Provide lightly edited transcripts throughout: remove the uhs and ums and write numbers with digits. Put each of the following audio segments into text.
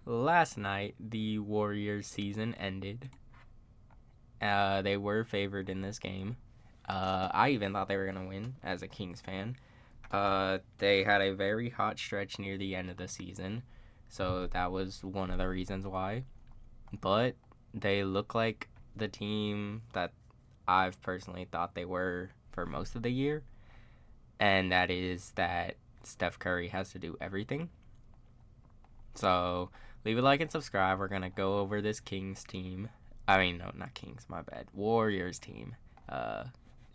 last night the Warriors season ended. They were favored in this game. I even thought they were going to win as a Kings fan. They had a very hot stretch near the end of the season, so that was one of the reasons why. But they look like the team that I've personally thought they were for most of the year, and that is that Steph Curry has to do everything. So leave a like and subscribe. We're gonna go over this Kings team. I mean, no, not Kings. My bad. Warriors team. Uh,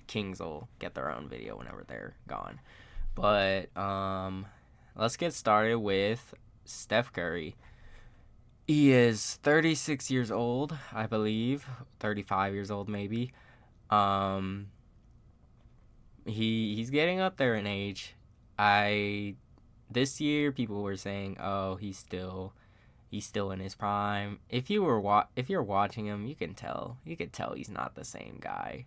Kings will get their own video whenever they're gone. But let's get started with Steph Curry. He is 36 years old, I believe, 35 years old maybe. Um, he's getting up there in age. This year people were saying, "Oh, he's still in his prime." If you're watching him, you can tell. You could tell he's not the same guy.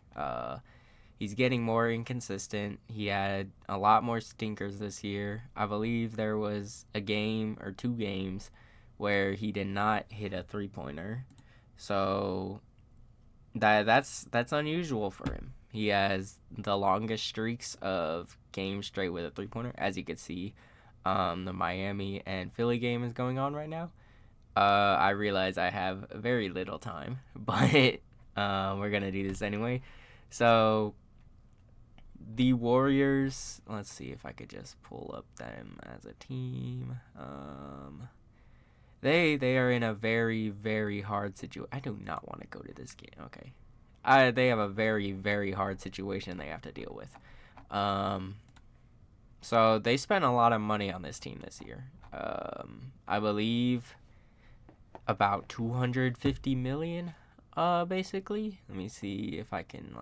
He's getting more inconsistent. He had a lot more stinkers this year. I believe there was a game or two games where he did not hit a three-pointer. So that's unusual for him. He has the longest streaks of games straight with a three-pointer, as you can see. The Miami and Philly game is going on right now. I realize I have very little time, but we're gonna do this anyway. So the Warriors. Let's see if I could just pull up them as a team. They are in a very, very hard situation. I do not want to go to this game. Okay. They have a very, very hard situation they have to deal with. So they spent a lot of money on this team this year. I believe about 250 million. Basically. Let me see if I can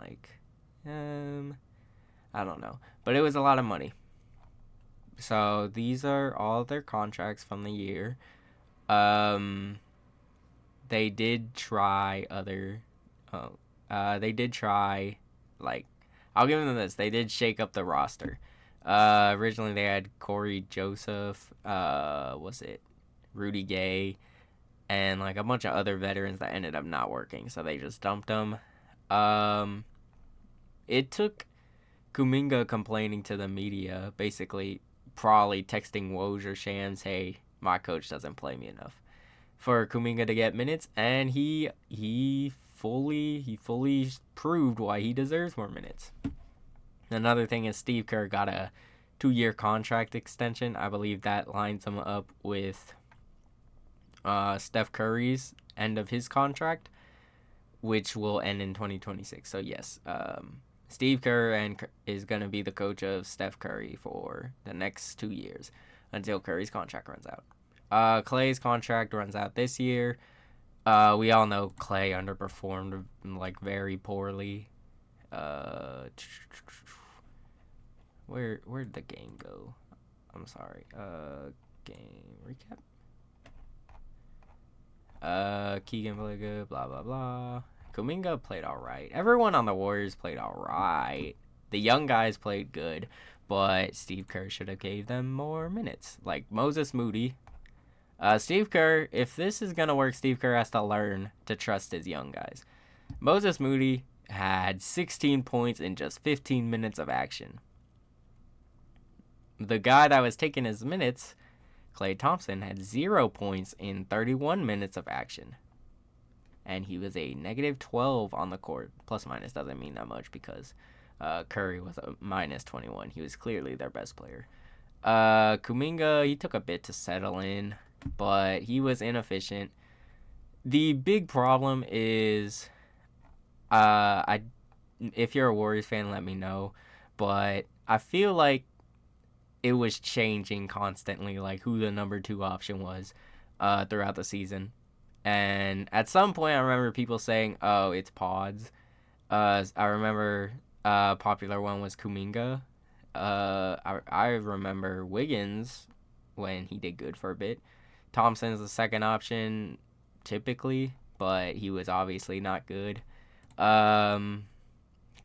I don't know, but it was a lot of money. So these are all their contracts from the year. They did try other. They did try, like, I'll give them this. They did shake up the roster. Originally they had Corey Joseph. Was it Rudy Gay, and like a bunch of other veterans that ended up not working. So they just dumped them. It took Kuminga complaining to the media, basically probably texting Woj or Shams, "Hey, my coach doesn't play me enough," for Kuminga to get minutes, and he fully proved why he deserves more minutes. Another thing is Steve Kerr got a 2-year contract extension. I believe that lines him up with Steph Curry's end of his contract, which will end in 2026. So yes, Steve Kerr is going to be the coach of Steph Curry for the next 2 years until Curry's contract runs out. Clay's contract runs out this year. We all know Clay underperformed like very poorly. Where'd the game go? I'm sorry. Game recap. Keegan played good. Blah blah blah. Kuminga played all right. Everyone on the Warriors played all right. The young guys played good, but Steve Kerr should have gave them more minutes. Like Moses Moody. Steve Kerr, if this is going to work, Steve Kerr has to learn to trust his young guys. Moses Moody had 16 points in just 15 minutes of action. The guy that was taking his minutes, Klay Thompson, had 0 points in 31 minutes of action. And he was a negative 12 on the court. Plus minus doesn't mean that much because Curry was a minus 21. He was clearly their best player. Kuminga, he took a bit to settle in, but he was inefficient. The big problem is, if you're a Warriors fan, let me know. But I feel like it was changing constantly, like who the number 2 option was throughout the season. And at some point, I remember people saying, "Oh, it's Pods." I remember popular one was Kuminga. I remember Wiggins when he did good for a bit. Thompson's the second option typically, but he was obviously not good. Klay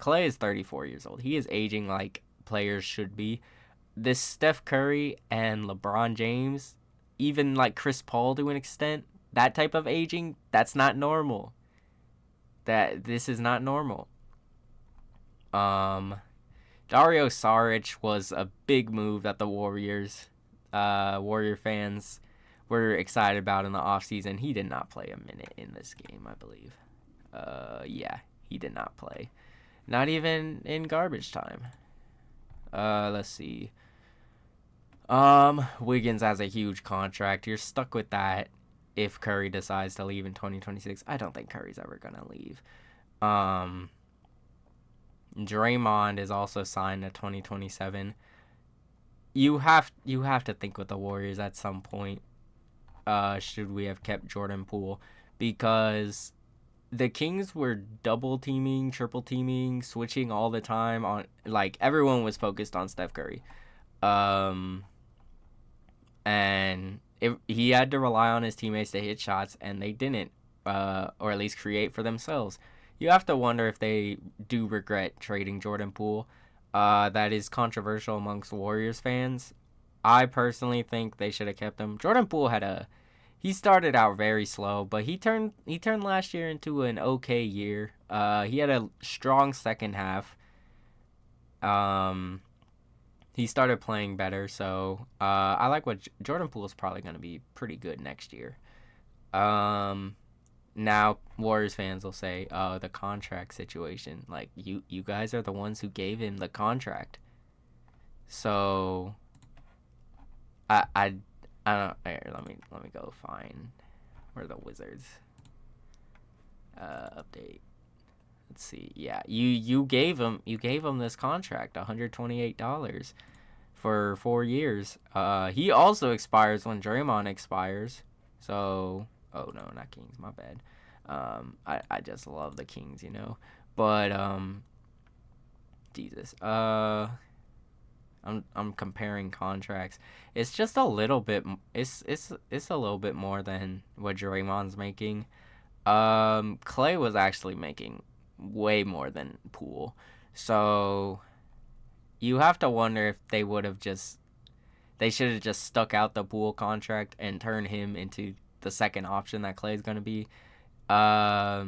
is 34 years old. He is aging like players should be. This Steph Curry and LeBron James even like Chris Paul to an extent, that type of aging, that's not normal. This is not normal. Dario Saric was a big move that the Warrior fans were excited about in the offseason. He did not play a minute in this game, I believe. Yeah, he did not play. Not even in garbage time. Let's see. Wiggins has a huge contract. You're stuck with that if Curry decides to leave in 2026. I don't think Curry's ever gonna leave. Draymond is also signed to 2027. You have to think with the Warriors at some point. Should we have kept Jordan Poole? Because the Kings were double teaming, triple teaming, switching all the time on, like, everyone was focused on Steph Curry. And he had to rely on his teammates to hit shots, and they didn't, or at least create for themselves. You have to wonder if they do regret trading Jordan Poole. That is controversial amongst Warriors fans. I personally think they should have kept him. Jordan Poole he started out very slow, but he turned last year into an okay year. He had a strong second half. He started playing better, so I like what Jordan Poole is probably going to be pretty good next year. Now Warriors fans will say, "Oh, the contract situation. Like you guys are the ones who gave him the contract." So I don't. Here, let me go find where the Wizards update. Let's see. Yeah, you gave him this contract, $128 for 4 years. He also expires when Draymond expires. So, oh no, not Kings, my bad. I just love the Kings, But Jesus. I'm comparing contracts. It's just a little bit. It's a little bit more than what Draymond's making. Clay was actually making way more than Poole. So you have to wonder if they should have just stuck out the Poole contract and turned him into the second option that Clay's going to be. At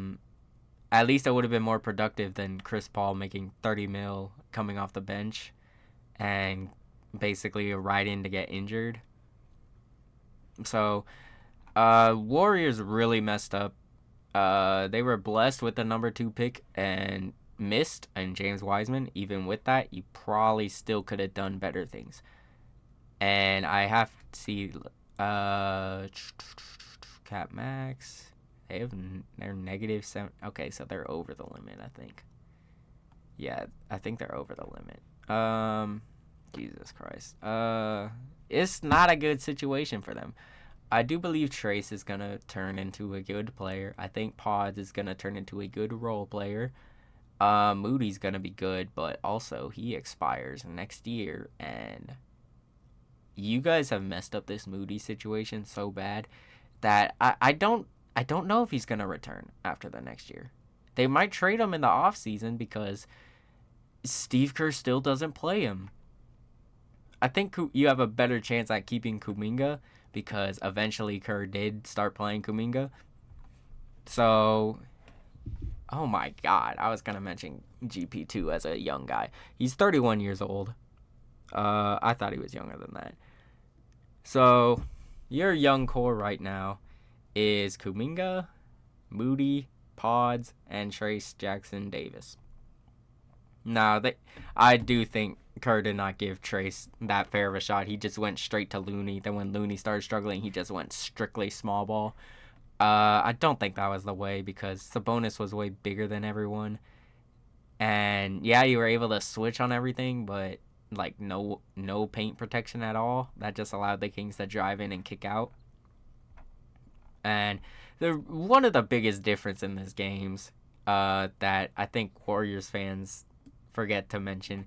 least it would have been more productive than Chris Paul making $30 million coming off the bench and basically a ride-in to get injured. So Warriors really messed up. They were blessed with the number 2 pick and missed on James Wiseman. Even with that, you probably still could have done better things. And I have to see cap max. They're -7. Okay, so they're over the limit, I think. Yeah, I think they're over the limit. Jesus Christ. It's not a good situation for them. I do believe Trace is going to turn into a good player. I think Pods is going to turn into a good role player. Moody's going to be good, but also he expires next year. And you guys have messed up this Moody situation so bad that I don't know if he's going to return after the next year. They might trade him in the offseason because Steve Kerr still doesn't play him. I think you have a better chance at keeping Kuminga because eventually Kerr did start playing Kuminga. So, oh my God, I was going to mention GP2 as a young guy. He's 31 years old. I thought he was younger than that. So, your young core right now is Kuminga, Moody, Pods, and Trace Jackson Davis. Now, I do think Kerr did not give Trace that fair of a shot. He just went straight to Looney. Then when Looney started struggling, he just went strictly small ball. I don't think that was the way because Sabonis was way bigger than everyone. And yeah, you were able to switch on everything, but like no paint protection at all. That just allowed the Kings to drive in and kick out. And one of the biggest difference in this games that I think Warriors fans forget to mention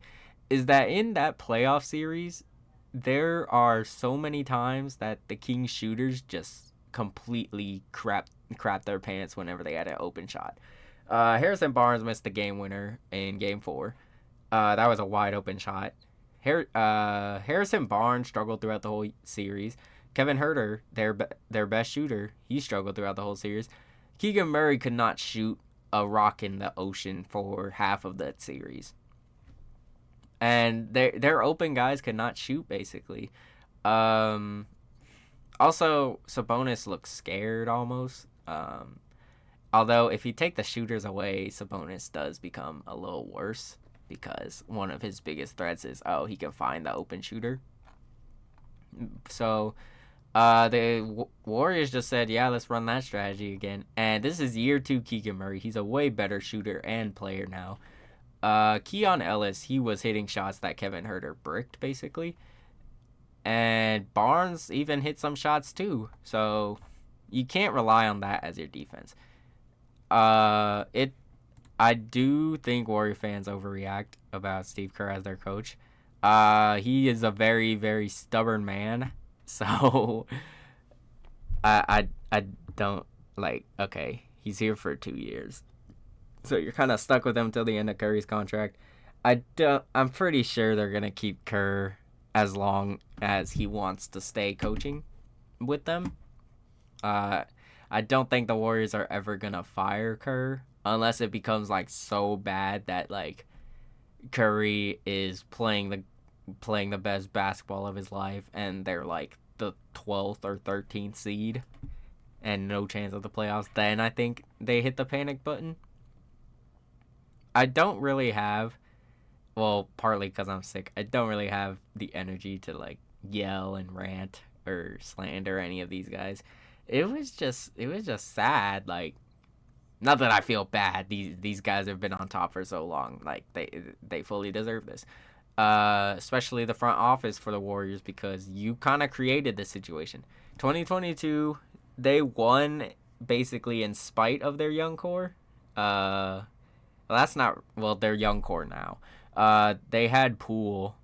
is that in that playoff series, there are so many times that the Kings shooters just completely crap their pants whenever they had an open shot. Harrison Barnes missed the game winner in Game 4. That was a wide open shot. Harrison Barnes struggled throughout the whole series. Kevin Herter, their best shooter, he struggled throughout the whole series. Keegan Murray could not shoot a rock in the ocean for half of that series. And their open guys could not shoot, basically. Also, Sabonis looks scared almost. Although, if you take the shooters away, Sabonis does become a little worse because one of his biggest threats is, he can find the open shooter. So, the Warriors just said, yeah, let's run that strategy again. And this is year 2 Keegan Murray. He's a way better shooter and player now. Keon Ellis, he was hitting shots that Kevin Herter bricked, basically. And Barnes even hit some shots, too. So, you can't rely on that as your defense. I do think Warrior fans overreact about Steve Kerr as their coach. He is a very, very stubborn man. So I don't okay, he's here for 2 years. So you're kind of stuck with him till the end of Curry's contract. I'm pretty sure they're going to keep Kerr as long as he wants to stay coaching with them. I don't think the Warriors are ever going to fire Kerr unless it becomes so bad that Curry is playing the best basketball of his life and they're the 12th or 13th seed and no chance of the playoffs. Then I think they hit the panic button. I don't really have, partly because I'm sick, I don't really have the energy to yell and rant or slander any of these guys. It was just sad. Not that I feel bad. These guys have been on top for so long. They fully deserve this. Especially the front office for the Warriors, because you kind of created this situation. 2022, they won basically in spite of their young core. They're young core now. They had Poole.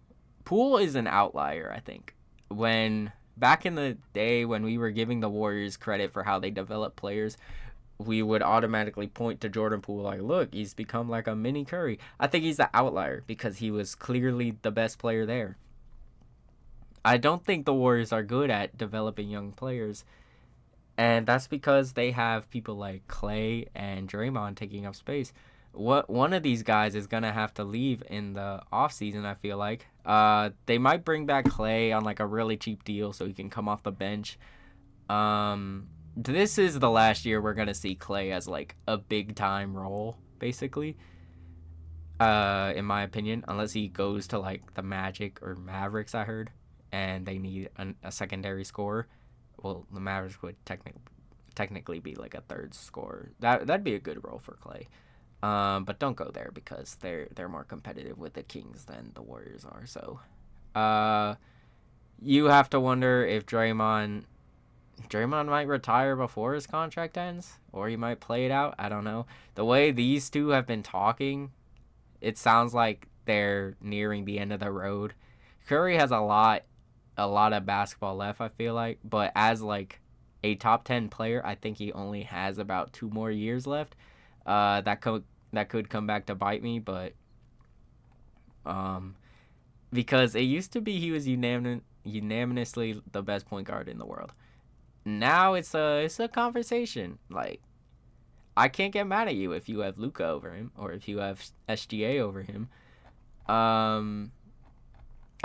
Poole is an outlier, I think. When back in the day when we were giving the Warriors credit for how they develop players, we would automatically point to Jordan Poole look, he's become like a mini Curry. I think he's the outlier because he was clearly the best player there. I don't think the Warriors are good at developing young players, and that's because they have people like Clay and Draymond taking up space. One of these guys is going to have to leave in the offseason, I feel like. They might bring back Clay on a really cheap deal so he can come off the bench. This is the last year we're going to see Clay as a big time role, basically. In my opinion, unless he goes to the Magic or Mavericks, I heard, and they need a secondary scorer. Well, the Mavericks would technically be a third scorer. That'd be a good role for Clay. But don't go there because they're more competitive with the Kings than the Warriors are. So, you have to wonder if Draymond might retire before his contract ends, or he might play it out. I don't know. The way these two have been talking, it sounds like they're nearing the end of the road. Curry has a lot of basketball left, I feel like, but as a top 10 player, I think he only has about 2 more years left. That could come back to bite me, but because it used to be he was unanimously the best point guard in the world. Now it's a conversation. I can't get mad at you if you have Luka over him or if you have SGA over him. I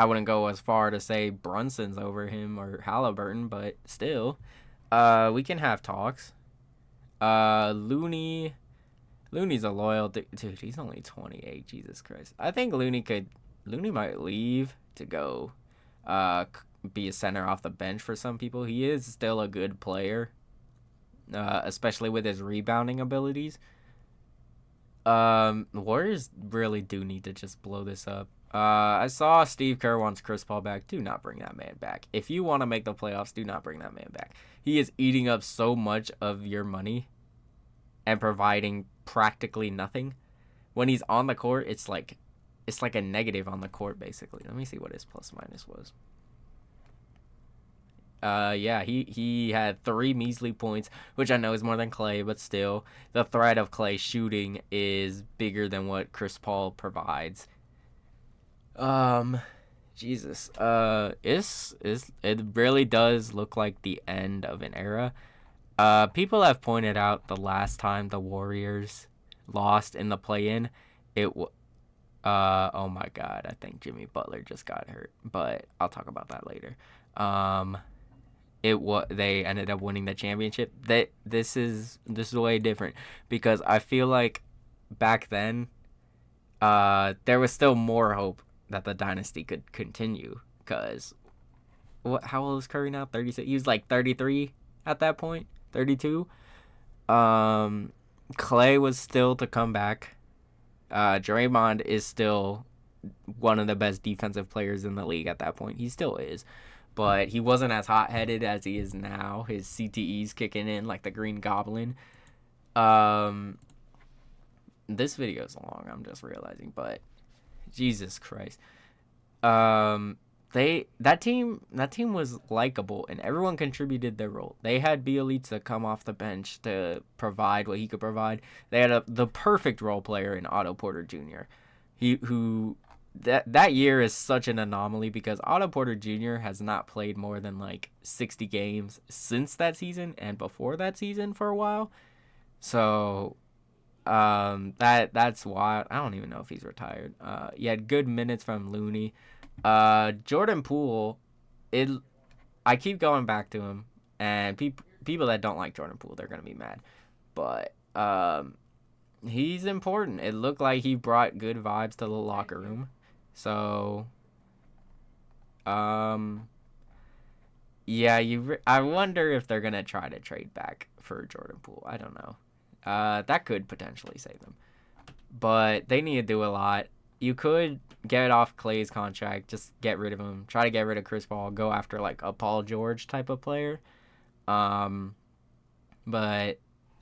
wouldn't go as far to say Brunson's over him or Halliburton, but still, we can have talks. Looney's a loyal dude. He's only 28. Jesus Christ. I think Looney might leave to go be a center off the bench for some people. He is still a good player, especially with his rebounding abilities. The Warriors really do need to just blow this up. I saw Steve Kerr wants Chris Paul back. Do not bring that man back. If you want to make the playoffs, do not bring that man back. He is eating up so much of your money and providing practically nothing. When he's on the court, it's like a negative on the court, basically. Let me see what his plus minus was. He had 3 measly points, which I know is more than Clay, but still, the threat of Clay shooting is bigger than what Chris Paul provides. Jesus. It really does look like the end of an era. People have pointed out the last time the Warriors lost in the play-in, oh my God, I think Jimmy Butler just got hurt, but I'll talk about that later. Um, they ended up winning the championship. This is way different because I feel like back then, there was still more hope that the dynasty could continue. Cause how old is Curry now? 36. He was like 33 at that point. 32. Clay was still to come back. Draymond is still one of the best defensive players in the league at that point. He still is. But he wasn't as hot headed as he is now. His CTE's kicking in like the Green Goblin. This video's long, I'm just realizing, but Jesus Christ. That team was likable and everyone contributed their role. They had Bielitsa come off the bench to provide what he could provide. They had the perfect role player in Otto Porter Jr. That year is such an anomaly because Otto Porter Jr. has not played more than like 60 games since that season and before that season for a while. So that's why I don't even know if he's retired. He had good minutes from Looney. Jordan Poole, I keep going back to him, and people that don't like Jordan Poole, they're gonna be mad, but he's important. It looked like he brought good vibes to the locker room, so yeah, I wonder if they're gonna try to trade back for Jordan Poole. I don't know. That could potentially save them, but they need to do a lot. You could get off Clay's contract, just get rid of him. Try to get rid of Chris Paul. Go after like a Paul George type of player. But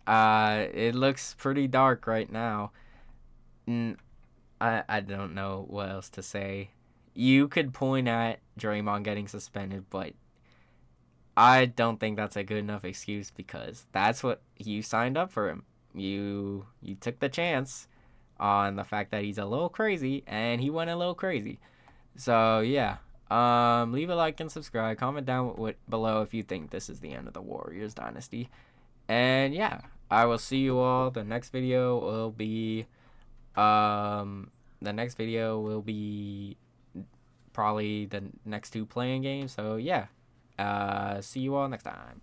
it looks pretty dark right now. I don't know what else to say. You could point at Draymond getting suspended, but I don't think that's a good enough excuse because that's what you signed up for him. You took the chance on the fact that he's a little crazy, and he went a little crazy. So yeah, leave a like and subscribe. Comment down below if you think this is the end of the Warriors dynasty. And yeah, I will see you all. The next video will be probably the next two playing games. So yeah, see you all next time.